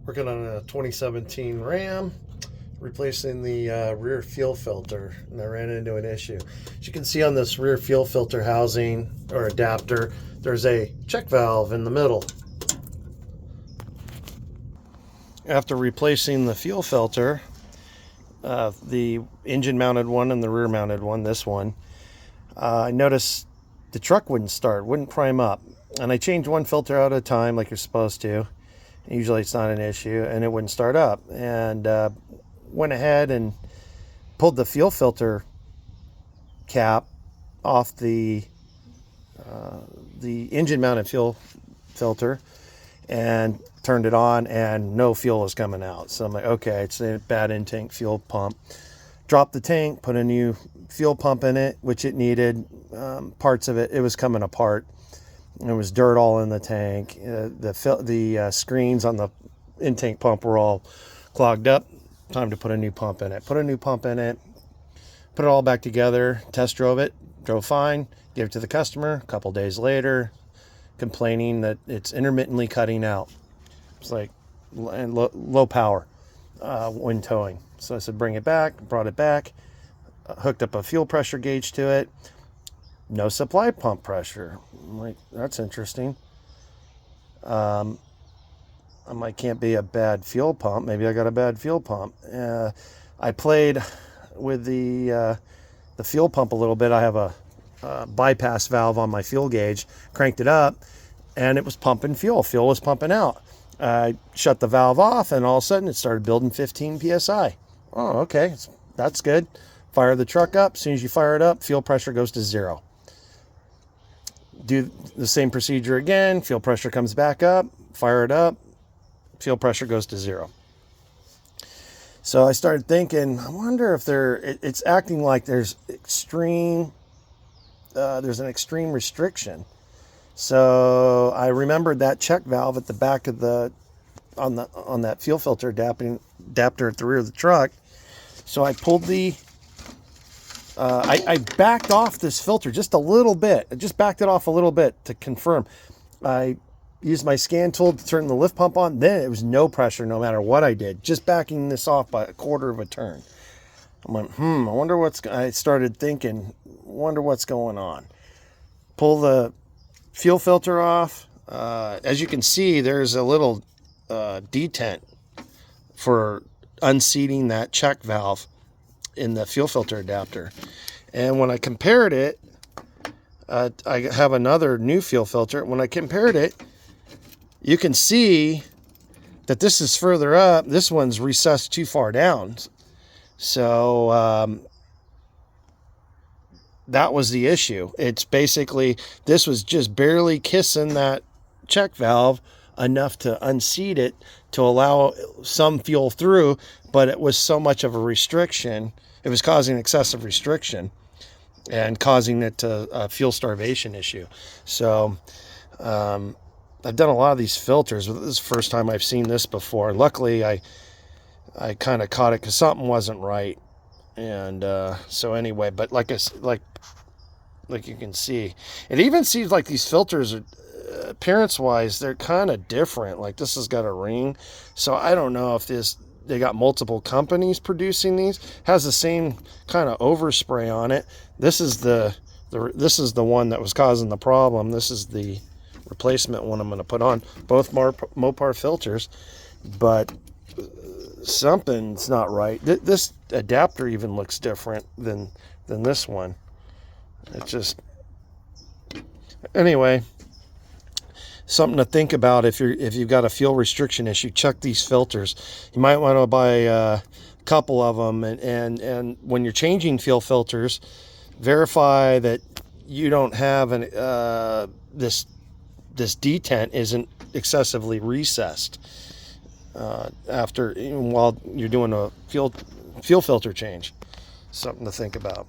Working on a 2017 Ram, replacing the rear fuel filter, and I ran into an issue. As you can see on this rear fuel filter housing or adapter, there's a check valve in the middle. After replacing the fuel filter, the engine mounted one and the rear mounted one, this one, I noticed the truck wouldn't start, wouldn't prime up. And I changed one filter at a time like you're supposed to. Usually it's not an issue, and it wouldn't start up. And went ahead and pulled the fuel filter cap off the engine mounted fuel filter and turned it on, and no fuel was coming out. So I'm like, okay, it's a bad in-tank fuel pump. Dropped the tank, put a new fuel pump in it, which it needed. Parts of it was coming apart. There was dirt all in the tank. The screens on the in-tank pump were all clogged up. Time to put a new pump in it. Put a new pump in it. Put it all back together. Test drove it. Drove fine. Gave it to the customer. A couple days later, complaining that it's intermittently cutting out. It's like low power when towing. So I said, bring it back. Brought it back. Hooked up a fuel pressure gauge to it. No supply pump pressure. I'm like, that's interesting. I'm like, can't be a bad fuel pump. Maybe I got a bad fuel pump. I played with the fuel pump a little bit. I have a bypass valve on my fuel gauge. Cranked it up, and it was pumping fuel. Fuel was pumping out. I shut the valve off, and all of a sudden it started building 15 psi. Oh, okay, that's good. Fire the truck up. As soon as you fire it up, fuel pressure goes to 0. Do the same procedure again. Fuel pressure comes back up. Fire it up. Fuel pressure goes to 0. So I started thinking, I wonder if it's acting like there's an extreme restriction. So I remembered that check valve at the back of on that fuel filter adapter at the rear of the truck. So I pulled I backed off this filter just a little bit. I just backed it off a little bit to confirm. I used my scan tool to turn the lift pump on. Then it was no pressure no matter what I did. Just backing this off by a quarter of a turn. I went, I started thinking, wonder what's going on. Pull the fuel filter off. As you can see, there's a little detent for unseating that check valve in the fuel filter adapter. And when I compared it, I have another new fuel filter. When I compared it, you can see that this is further up. This one's recessed too far down. So that was the issue. It's basically, this was just barely kissing that check valve enough to unseat it to allow some fuel through, but it was so much of a restriction. It was causing excessive restriction and causing it to a fuel starvation issue. So I've done a lot of these filters, but this is the first time I've seen this before. Luckily, I kind of caught it because something wasn't right. And so anyway, but like you can see, it even seems like these filters are, appearance-wise, they're kind of different. Like this has got a ring, so I don't know if they got multiple companies producing these. Has the same kind of overspray on it. This is the one that was causing the problem. This is the replacement one I'm going to put on. Both Mopar filters, but something's not right. This adapter even looks different than this one. It just, anyway, something to think about if you've got a fuel restriction issue. Check these filters. You might want to buy a couple of them, and when you're changing fuel filters, verify that you don't have this detent isn't excessively recessed while you're doing a fuel filter change. Something to think about.